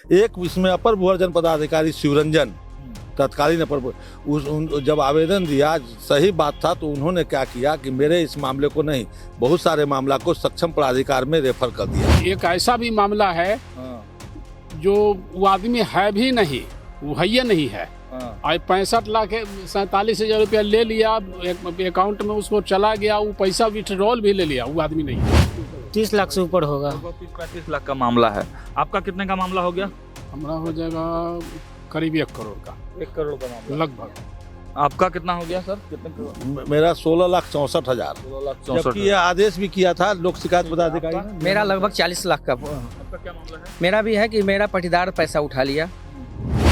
एक इसमें अपर भूअर्जन पदाधिकारी शिवरंजन तत्कालीन अपर जब आवेदन दिया, सही बात था, तो उन्होंने क्या किया कि मेरे इस मामले को नहीं, बहुत सारे मामला को सक्षम प्राधिकार में रेफर कर दिया। एक ऐसा भी मामला है जो वो आदमी है भी नहीं, वो है नहीं है। आज 65,47,000 रुपया ले लिया अकाउंट में, उसको चला गया, वो पैसा विथड्रॉल भी ले लिया, वो आदमी नहीं। 30 लाख से ऊपर होगा। 35 लाख का मामला है। आपका कितने का मामला हो गया? हमारा हो जाएगा करीब 1 करोड़ का, 1 करोड़ का मामला लगभग। आपका कितना हो गया सर? कितने करोड़? मेरा 16,64,000। 16,64,000। जबकि यह आदेश भी किया था लोक शिकायत पदाधिकारी ने। मेरा लगभग 40 लाख का। आपका क्या मामला है? मेरा भी है कि मेरा पटीदार पैसा उठा लिया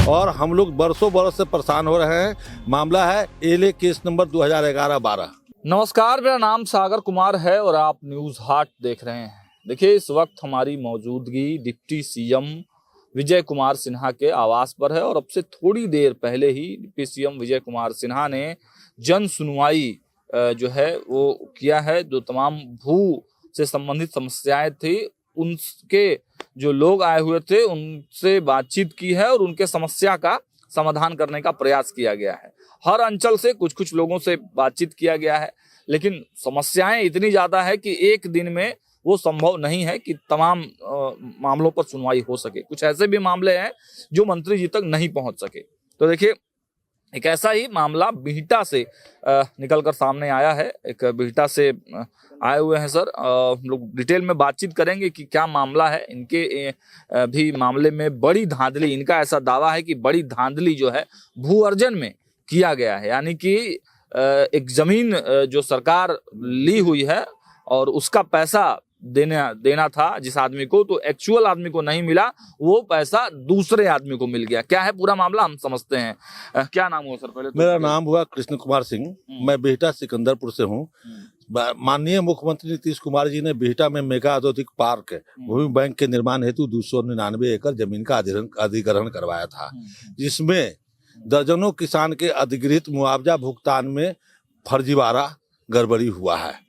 और हम लोग बरसों बरस से परेशान हो रहे हैं। मामला है एले केस नंबर 2011-12। नमस्कार, मेरा नाम सागर कुमार है और आप न्यूज हाट देख रहे हैं। देखिए, इस वक्त हमारी मौजूदगी डिप्टी सीएम विजय कुमार सिन्हा के आवास पर है और अब से थोड़ी देर पहले ही डिप्टी सीएम विजय कुमार सिन्हा ने जन सुनवाई जो है वो किया है। जो तमाम भू से संबंधित समस्याएं थी, उनके जो लोग आए हुए थे उनसे बातचीत की है और उनके समस्या का समाधान करने का प्रयास किया गया है। हर अंचल से कुछ कुछ लोगों से बातचीत किया गया है, लेकिन समस्याएं इतनी ज्यादा है कि एक दिन में वो संभव नहीं है कि तमाम मामलों पर सुनवाई हो सके। कुछ ऐसे भी मामले हैं जो मंत्री जी तक नहीं पहुंच सके। तो देखिए, एक ऐसा ही मामला बिहटा से निकलकर सामने आया है। एक बिहटा से आए हुए हैं सर, हम लोग डिटेल में बातचीत करेंगे कि क्या मामला है। इनके भी मामले में बड़ी धांधली, इनका ऐसा दावा है कि बड़ी धांधली जो है भू अर्जन में किया गया है। यानी कि एक जमीन जो सरकार ली हुई है और उसका पैसा देना था जिस आदमी को, तो एक्चुअल आदमी को नहीं मिला, वो पैसा दूसरे आदमी को मिल गया। क्या है पूरा मामला, हम समझते हैं। क्या नाम हुआ सर? पहले तो मेरा नाम हुआ कृष्ण कुमार सिंह। मैं बिहटा सिकंदरपुर से हूँ। माननीय मुख्यमंत्री नीतीश कुमार जी ने बिहटा में मेगा औद्योगिक पार्क भूमि बैंक के निर्माण हेतु 299 एकड़ जमीन का अधिग्रहण करवाया था, जिसमें दर्जनों किसान के अधिगृहित मुआवजा भुगतान में फर्जीवाड़ा गड़बड़ी हुआ है।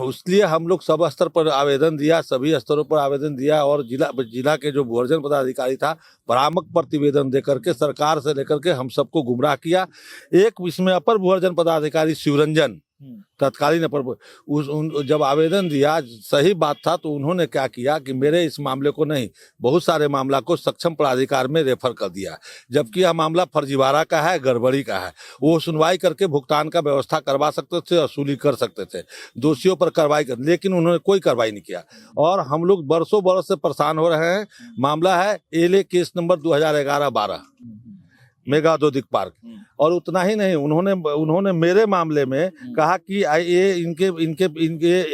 उसलिए हम लोग सब स्तर पर आवेदन दिया, सभी स्तरों पर आवेदन दिया और जिला के जो भूअर्जन पदाधिकारी था, भ्रामक प्रतिवेदन देकर के सरकार से लेकर के हम सबको गुमराह किया। एक इसमें अपर भूअर्जन पदाधिकारी शिवरंजन तत्कालीन अपर जब आवेदन दिया, सही बात था, तो उन्होंने क्या किया कि मेरे इस मामले को नहीं, बहुत सारे मामला को सक्षम प्राधिकार में रेफर कर दिया। जबकि यह मामला फर्जीवाड़ा का है, गड़बड़ी का है। वो सुनवाई करके भुगतान का व्यवस्था करवा सकते थे, वसूली कर सकते थे, दोषियों पर कार्रवाई कर, लेकिन उन्होंने कोई कार्रवाई नहीं किया और हम लोग बरसों बरस से परेशान हो रहे हैं। मामला है एले केस नंबर 2011-12 मेगा औद्योगिक पार्क। और उतना ही नहीं, उन्होंने मेरे मामले में कहा कि ये इनके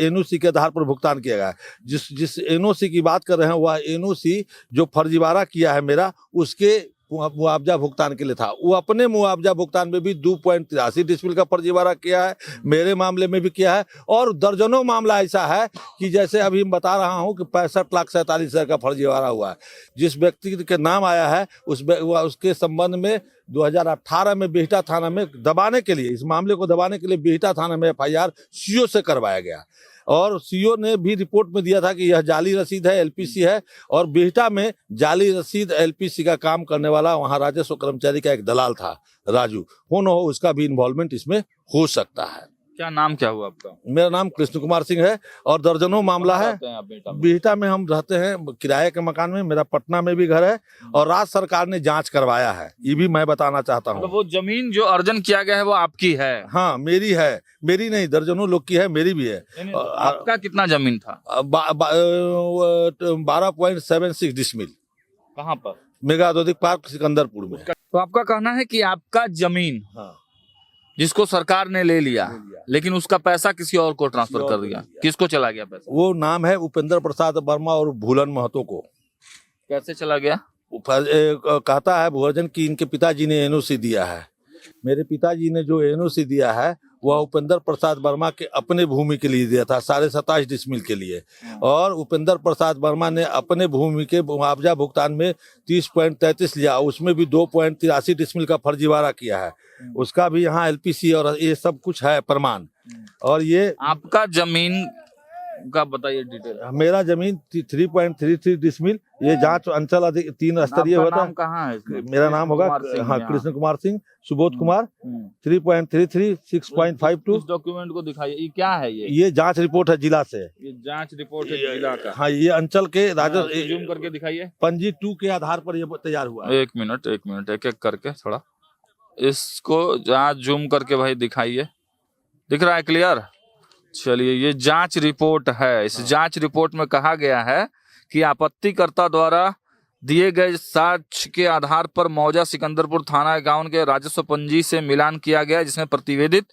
एनओसी के आधार पर भुगतान किया गया है। जिस एनओसी की बात कर रहे हैं, वह एनओसी जो फर्जीवाड़ा किया है मेरा, उसके मुआवजा भुगतान के लिए था। वो अपने मुआवजा भुगतान में भी 2.83 डिसमिल का फर्जीवाड़ा किया है, मेरे मामले में भी किया है। और दर्जनों मामला ऐसा है कि जैसे अभी मैं बता रहा हूं कि 65,47,000 का फर्जीवाड़ा हुआ है। जिस व्यक्ति के नाम आया है उसके संबंध में 2018 में बिहटा थाना में दबाने के लिए, इस मामले को दबाने के लिए बिहटा थाना में FIR सीओ से करवाया गया और सीओ ने भी रिपोर्ट में दिया था कि यह जाली रसीद है, LPC है। और बिहटा में जाली रसीद LPC का काम करने वाला वहां राजस्व कर्मचारी का एक दलाल था, राजू, हो उसका भी इन्वॉल्वमेंट इसमें हो सकता है। क्या नाम क्या हुआ आपका? मेरा नाम कृष्ण कुमार सिंह है और दर्जनों मामला है। बिहटा में हम रहते हैं किराए के मकान में, मेरा पटना में भी घर है और राज्य सरकार ने जांच करवाया है, ये भी मैं बताना चाहता हूँ। तो वो जमीन जो अर्जन किया गया है वो आपकी है? हाँ, मेरी है। मेरी नहीं, दर्जनों लोग की है, मेरी भी है। आपका कितना जमीन था? 12.76 डिसमिल। कहाँ पर? मेगा औद्योगिक पार्क सिकंदरपुर में। तो आपका कहना है कि आपका जमीन जिसको सरकार ने ले लिया, लेकिन उसका पैसा किसी और को ट्रांसफर कर दिया। किसको चला गया पैसा? वो नाम है उपेंद्र प्रसाद वर्मा और भूलन महतो को। कैसे चला गया? कहता है भूअर्जन की इनके पिताजी ने एनओसी दिया है। मेरे पिताजी ने जो एनओसी दिया है वह उपेंद्र प्रसाद वर्मा के अपने भूमि के लिए दिया था, 27.5 डिसमिल के लिए। और उपेंद्र प्रसाद वर्मा ने अपने भूमि के मुआवजा भुगतान में 30.33 लिया, उसमें भी 2.83 डिसमिल का फर्जीवाड़ा किया है। उसका भी यहाँ LPC और ये सब कुछ है प्रमाण। और ये आपका जमीन का बताइए डिटेल। मेरा जमीन 3.33 डिसमिल, ये जांच अंचल 3 स्तरीय आपका होता नाम है। कहाँ है इसमें? मेरा नाम होगा कुमार सिंह, हाँ यहाँ। कृष्ण कुमार सिंह, सुबोध कुमार। 3.33 6.52। इस डॉक्यूमेंट को दिखाइए, ये क्या है? ये जांच रिपोर्ट है जिला से। ये जांच रिपोर्ट है जिला का। हाँ, ये अंचल के राजस्व जूम करके दिखाइए। पंजी 2 के आधार पर ये तैयार हुआ है। एक मिनट एक एक करके थोड़ा इसको जांच जूम करके भाई दिखाइए। दिख रहा है क्लियर? चलिए, ये जांच रिपोर्ट है। इस जांच रिपोर्ट में कहा गया है कि आपत्तिकर्ता द्वारा दिए गए साक्ष्य के आधार पर मौजा सिकंदरपुर थाना गांव के राजस्व पंजी से मिलान किया गया, जिसमें प्रतिवेदित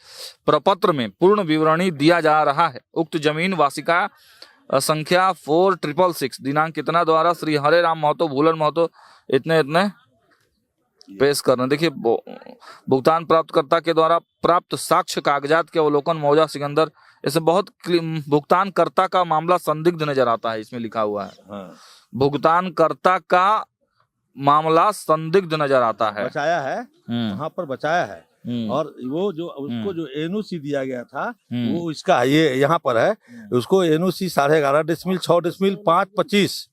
प्रपत्र में पूर्ण विवरणी दिया जा रहा है। उक्त जमीन वासिका संख्या 4666 दिनांक कितना द्वारा श्री हरे राम महतो, भूलन महतो इतने इतने पेश करना। देखिए, भुगतान प्राप्तकर्ता के द्वारा प्राप्त साक्ष्य कागजात के अवलोकन मौजा सिकंदर, ऐसे बहुत भुगतानकर्ता का मामला संदिग्ध नजर आता है। इसमें लिखा हुआ है हाँ। भुगतानकर्ता का मामला संदिग्ध नजर आता है। बचाया है, वहाँ पर बचाया है। और वो जो उसको जो एनओसी दिया गया था वो इसका ये यहाँ पर है। उसको एनओसी 11.5 डिसमिल, 6 डिसमिल, 5.25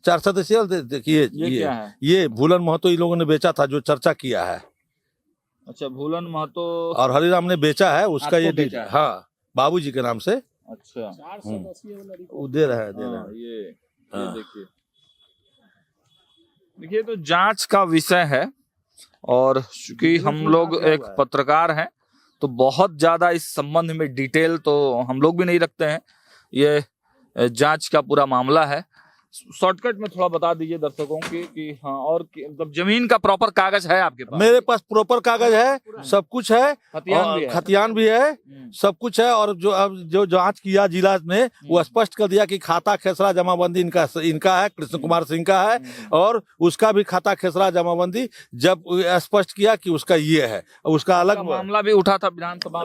4 सदस्यीय। देखिए, ये क्या है? ये भूलन महतो इन लोगों ने बेचा था, जो चर्चा किया है। अच्छा, भूलन महतो और हरिराम ने बेचा है उसका। आपको ये बेचा है? हाँ, बाबूजी के नाम से। अच्छा, वो दे रहे हैं, दे रहे हाँ, हैं। ये देखिए देखिए, तो जांच का विषय है। और चूंकि हम लोग एक पत्रकार हैं तो बहुत ज्यादा इस संबंध में डिटेल तो हम लोग भी नहीं रखते हैं। ये जांच का पूरा मामला है। शॉर्टकट में थोड़ा बता दीजिए दर्शकों कि हाँ, और मतलब जमीन का प्रॉपर कागज है आपके पास? मेरे पास प्रॉपर कागज है, सब कुछ है, खतियान भी है। खतियान भी है, सब कुछ है। और जो अब जो जांच किया जिला ने, वो स्पष्ट कर दिया कि खाता खेसरा जमाबंदी इनका है, कृष्ण कुमार सिंह का है। और उसका भी खाता खेसरा जमाबंदी जब स्पष्ट किया कि उसका ये है। उसका अलग मामला भी उठा था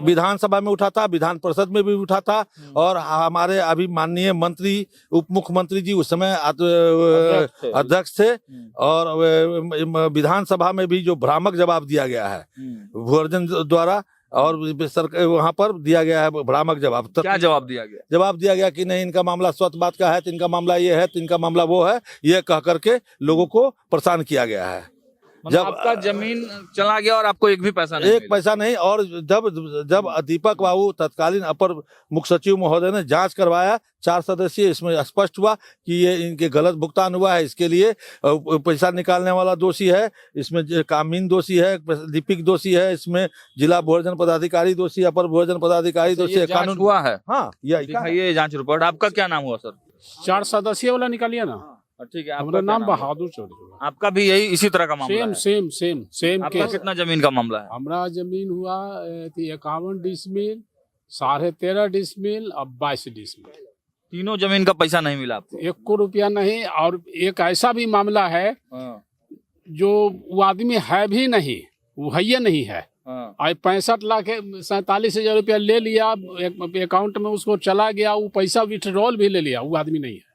विधानसभा में उठा था, विधान परिषद में भी उठा था। और हमारे अभी माननीय मंत्री, उप मुख्यमंत्री जी उस समय अध्यक्ष थे। और विधानसभा में भी जो भ्रामक जवाब दिया गया है भूअर्जन द्वारा, और वहां पर दिया गया है भ्रामक जवाब। क्या जवाब दिया गया? जवाब दिया गया कि नहीं, इनका मामला स्वत बात का है, तो इनका मामला ये है, तो इनका मामला वो है, ये कह करके लोगों को परेशान किया गया है। जब आपका जमीन चला गया और आपको एक भी पैसा नहीं एक पैसा नहीं। और जब दीपक बाबू तत्कालीन अपर मुख्य सचिव महोदय ने जांच करवाया 4 सदस्यीय, इसमें स्पष्ट हुआ कि ये इनके गलत भुगतान हुआ है। इसके लिए पैसा निकालने वाला दोषी है, इसमें कामीन दोषी है, लिपिक दोषी है, इसमें जिला भूअर्जन पदाधिकारी दोषी, अपर भूअर्जन पदाधिकारी दोषी है। कानून हुआ है। हाँ, ये जांच रिपोर्ट। आपका क्या नाम हुआ सर? 4 सदस्यीय वाला निकालिए ना। ठीक है, हमारा नाम बहादुर चौधरी। आपका भी यही इसी तरह का मामला है? सेम आपका कितना जमीन का मामला है? हमारा जमीन हुआ 51 डिसमिल, 13.5 डिसमिल और 22 डिसमिल। तीनों जमीन का पैसा नहीं मिला आपको? 1 रुपया नहीं। और एक ऐसा भी मामला है जो वो आदमी है भी नहीं, वो है नहीं है। 65 लाख 47,000 रुपया ले लिया अकाउंट में, उसको चला गया, वो पैसा विथड्रॉल भी ले लिया। वो आदमी नहीं है,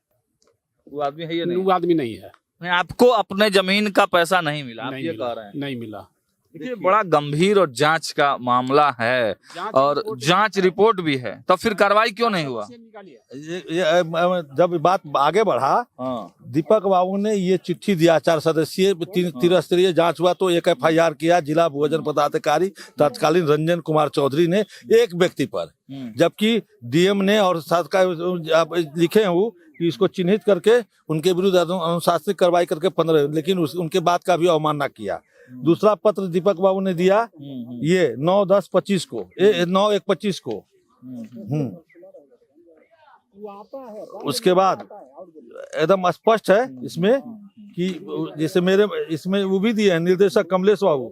वो आदमी है या नहीं? वो आदमी नहीं है। आपको अपने जमीन का पैसा नहीं मिला, आप ये कह रहे हैं? नहीं मिला। देखिए, बड़ा गंभीर और जांच का मामला है और जांच रिपोर्ट भी है, तब फिर कार्रवाई क्यों नहीं हुआ? जब बात आगे बढ़ा, दीपक बाबू ने ये चिट्ठी दिया, 4 सदस्यीय 3 स्तरीय जांच हुआ, तो एक FIR किया जिला भूअर्जन पदाधिकारी तत्कालीन रंजन कुमार चौधरी ने एक व्यक्ति पर, जबकि DM ने और साथ का लिखे हैं वो कि इसको चिन्हित करके उनके विरुद्ध अनुशासनिक कार्रवाई करके 15, लेकिन उनके बाद का भी अवमानना किया। दूसरा पत्र दीपक बाबू ने दिया ये 9/10/25 को, 9/1/25 को। उसके बाद एकदम स्पष्ट है इसमें कि जैसे मेरे इसमें वो भी दिए हैं निर्देशक कमलेश बाबू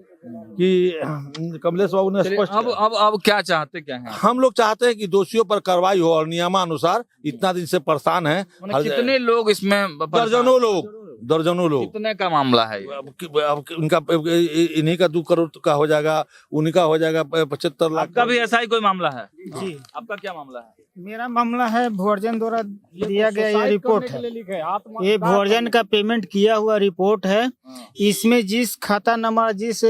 कि कमलेश बाबू ने स्पष्ट। अब क्या चाहते क्या हैं? हम लोग चाहते हैं कि दोषियों पर कार्रवाई हो और नियमानुसार। इतना दिन से परेशान है कितने लोग इसमें? दर्जनों लोग। दर्जनों लोग। कितने का मामला है ये? अब इनका इन्हीं का 2 करोड़ का हो जाएगा, उन्हीं का हो जाएगा 75 लाख आपका भी ऐसा ही कोई मामला है? जी आपका क्या मामला है? मेरा मामला है भुअर्जन द्वारा दिया गया ये रिपोर्ट है। ये भुअर्जन का पेमेंट किया हुआ रिपोर्ट है। इसमें जिस खाता नंबर जिस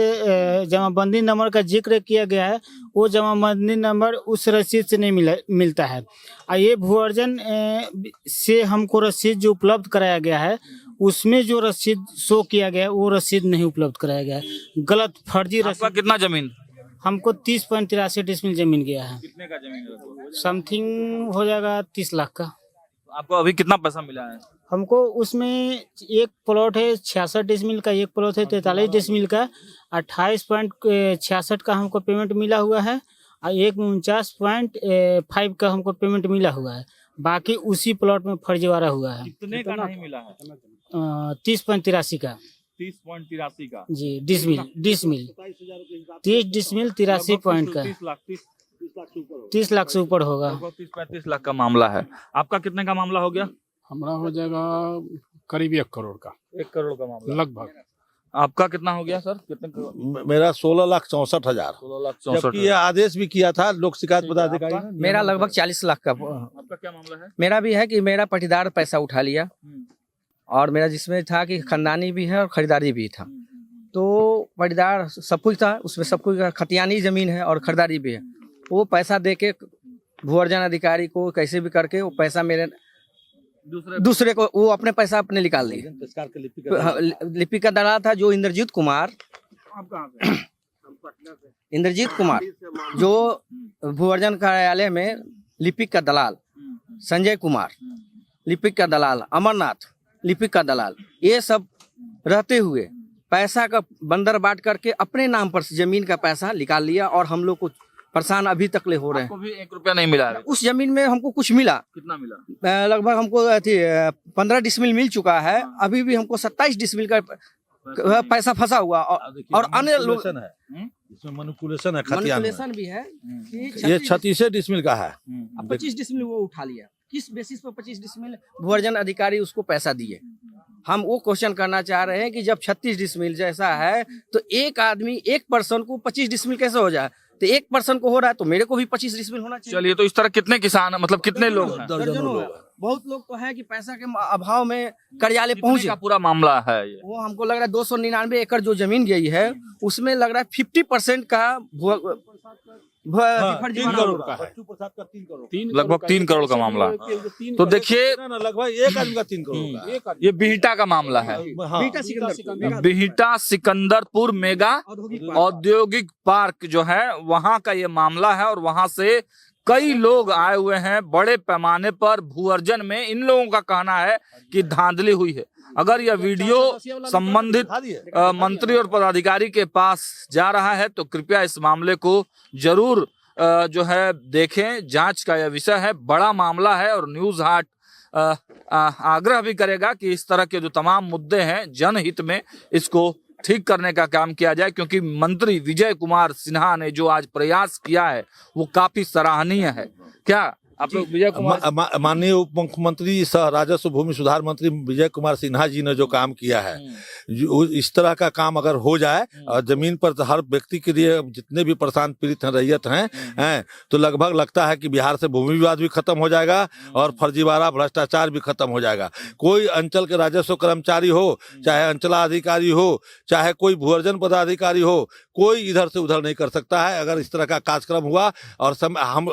जमाबंदी नंबर का जिक्र किया गया है वो जमाबंदी नंबर उस रसीद से नहीं मिलता है। ये भुअर्जन से हमको रसीद जो उपलब्ध कराया गया है उसमें जो रसीद शो किया गया है वो रसीद नहीं उपलब्ध कराया गया है। गलत फर्जी आपका रसीद। कितना जमीन? हमको 30.83 डिसमिल जमीन गया है। कितने का जमीन है? समथिंग हो जाएगा 30 लाख का। आपको अभी कितना पैसा मिला है? हमको उसमें एक प्लॉट है 66 डिसमिल का, एक प्लॉट है 43 डिसमिल का। 28.66 का हमको पेमेंट मिला हुआ है और एक 49.5 का हमको पेमेंट मिला हुआ है। बाकी उसी प्लॉट में फर्जीवाड़ा हुआ है। कितने का नहीं मिला है? 30.83 का 30.83 का जी डिसमिल 30 डिसमिल 83 पॉइंट का 30 लाख से ऊपर होगा। 30-35 लाख का मामला है। आपका कितने का मामला हो गया? हमारा हो जाएगा करीब 1 करोड़ का 1 करोड़ का मामला लगभग। आपका कितना हो गया सर? कितने? मेरा 16,64,000। 16,64,000। जबकि ये आदेश भी किया था लोक शिकायत पदाधिकारी ने। मेरा लगभग 40 लाख का। आपका क्या मामला है? मेरा भी है कि मेरा पटीदार पैसा उठा लिया और मेरा जिसमें था कि खानदानी भी है और खरीदारी भी था। तो पटीदार सब कुछ था, उसमें सब कुछ खतियानी जमीन है और खरीदारी भी है। वो पैसा दे के भूअर्जन अधिकारी को कैसे भी करके वो पैसा मेरे दूसरे को वो अपने पैसा अपने निकाल लिए। लिपिक का दलाल था जो इंद्रजीत कुमार जो भूअर्जन कार्यालय में लिपिक का दलाल, संजय कुमार लिपिक का दलाल, अमरनाथ लिपिक का दलाल, ये सब रहते हुए पैसा का बंदर बांट करके अपने नाम पर जमीन का पैसा निकाल लिया और हम लोग को परेशान अभी तक ले हो रहे हैं। आपको भी 1 रुपया नहीं मिला है? उस जमीन में हमको कुछ मिला। कितना मिला? लगभग हमको 15 डिसमिल मिल चुका है। अभी भी हमको 27 डिसमिल का पैसा फंसा हुआ और अन्य लोग इसमें मैनिपुलेशन है, खतियान में। मैनिपुलेशन भी है। ये 36 डिसमिल का है। 25 डिसमिल वो उठा लिया। किस बेसिस पर 25 डिसमिल भूअर्जन अधिकारी उसको पैसा दिए? हम वो क्वेश्चन करना चाह रहे हैं कि जब 36 डिसमिल जैसा है तो एक आदमी एक पर्सन को 25 डिसमिल कैसे हो जाए? तो एक पर्सन को हो रहा है तो मेरे को भी 25 डिसमिल होना चाहिए। चलिए, तो इस तरह कितने किसान मतलब कितने लोग हैं? दर्जनों लोग हैं। बहुत लोग तो है कि पैसा के अभाव में कार्यालय पहुंचे। का पूरा मामला है ये? वो हमको लग रहा है 299 एकड़ जो जमीन गई है उसमें लग रहा है 50% का 3 करोड़ का है। लगभग 3 करोड़ का मामला है। तो देखिए, लगभग एक आदमी का 3 करोड़ का। ये बिहटा का मामला है। बिहटा सिकंदरपुर मेगा औद्योगिक पार्क जो है वहां का ये मामला है और वहां से कई लोग आए हुए हैं। बड़े पैमाने पर भूअर्जन में इन लोगों का कहना है कि धांधली हुई है। अगर यह वीडियो संबंधित मंत्री और पदाधिकारी के पास जा रहा है तो कृपया इस मामले को जरूर जो है देखें। जांच का यह विषय है, बड़ा मामला है और न्यूज हाट आग्रह भी करेगा कि इस तरह के जो तमाम मुद्दे हैं जनहित में इसको ठीक करने का काम किया जाए, क्योंकि मंत्री विजय कुमार सिन्हा ने जो आज प्रयास किया है वो काफी सराहनीय है। क्या आप लोग विजय कुमार माननीय उप मुख्यमंत्री सह राजस्व भूमि सुधार मंत्री विजय कुमार सिन्हा जी ने जो काम किया है, इस तरह का काम अगर हो जाए और जमीन पर हर व्यक्ति के लिए जितने भी परेशान पीड़ित हैं रैयत हैं तो लगभग लगता है कि बिहार से भूमि विवाद भी खत्म हो जाएगा और फर्जीवाड़ा भ्रष्टाचार भी खत्म हो जाएगा। कोई अंचल के राजस्व कर्मचारी हो, चाहे अंचलाधिकारी हो, चाहे कोई भूअर्जन पदाधिकारी हो, कोई इधर से उधर नहीं कर सकता है अगर इस तरह का कार्यक्रम हुआ। और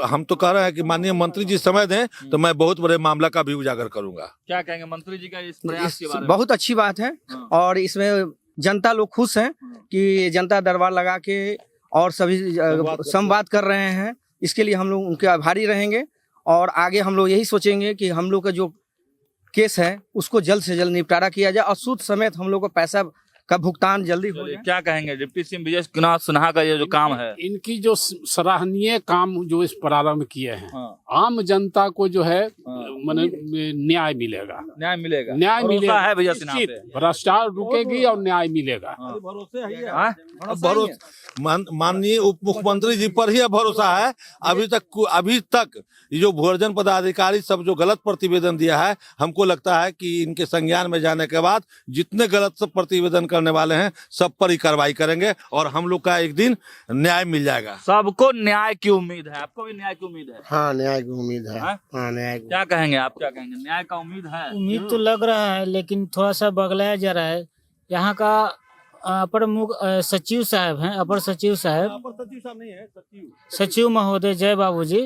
हम तो कह रहे हैं कि माननीय मंत्री जी समय दें तो मैं बहुत बड़े मामला का भी उजागर करूंगा। क्या कहेंगे मंत्री जी का इस प्रयास के बारे में? बहुत अच्छी बात है और इसमें जनता लोग खुश हैं कि जनता दरबार लगा के और सभी संवाद कर रहे हैं। इसके लिए हम लोग उनके आभारी रहेंगे और आगे हम लोग यही सोचेंगे कि हम लोग का जो केस है उसको जल्द से जल्द निपटारा किया जाए और सूद समेत हम लोग को पैसा का भुगतान जल्दी हो चलिए, जाए। क्या कहेंगे डिप्टी सीएम विजय कुमार सिन्हा का ये जो काम है? इनकी जो सराहनीय काम जो इस प्रारंभ किए हैं, हाँ, आम जनता को जो है हाँ। माने न्याय मिलेगा। न्याय मिलेगा, न्याय भरोसा मिलेगा है भैया सिन्हा निश्चित, पे? भ्रष्टाचार रुकेगी और न्याय मिलेगा। हाँ। अब माननीय उप मुख्यमंत्री जी पर ही अब भरोसा है। अभी तक ये जो भूअर्जन पदाधिकारी सब जो गलत प्रतिवेदन दिया है, हमको लगता है कि इनके संज्ञान में जाने के बाद जितने गलत सब प्रतिवेदन करने वाले हैं सब पर ही कार्रवाई करेंगे और हम लोग का एक दिन न्याय मिल जाएगा। सबको न्याय की उम्मीद है, आपको भी न्याय की उम्मीद है? हाँ न्याय की उम्मीद है। हाँ? हाँ न्याय की। क्या कहेंगे आप, क्या कहेंगे? न्याय का उम्मीद है? उम्मीद तो लग रहा है, लेकिन थोड़ा सा बगलाया जा रहा है। यहाँ का अपर मुख्य सचिव साहब हैं, अपर सचिव साहब, सचिव महोदय जय बाबू जी,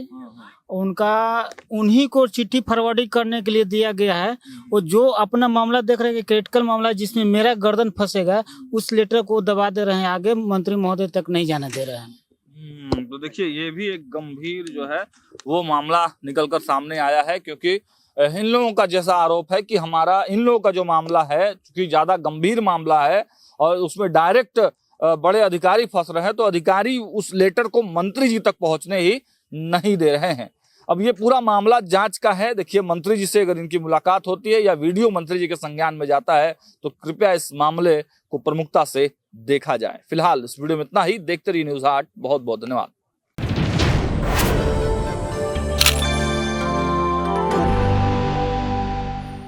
उनका उन्हीं को चिट्ठी फॉरवर्डिंग करने के लिए दिया गया है। वो जो अपना मामला देख रहे हैं कि क्रिटिकल मामला जिसमें मेरा गर्दन फंसेगा, उस लेटर को दबा दे रहे हैं, आगे मंत्री महोदय तक नहीं जाने दे रहे हैं। तो देखिए ये भी एक गंभीर जो है वो मामला निकलकर सामने आया है, क्योंकि इन लोगों का जैसा आरोप है कि हमारा इन लोगों का जो मामला है, क्योंकि ज्यादा गंभीर मामला है और उसमें डायरेक्ट बड़े अधिकारी फंस रहे हैं, तो अधिकारी उस लेटर को मंत्री जी तक पहुंचने ही नहीं दे रहे हैं। अब ये पूरा मामला जांच का है। देखिए मंत्री जी से अगर इनकी मुलाकात होती है या वीडियो मंत्री जी के संज्ञान में जाता है तो कृपया इस मामले को प्रमुखता से देखा जाए। फिलहाल इस वीडियो में इतना ही। देखते रहिए न्यूज़ 8। बहुत बहुत धन्यवाद।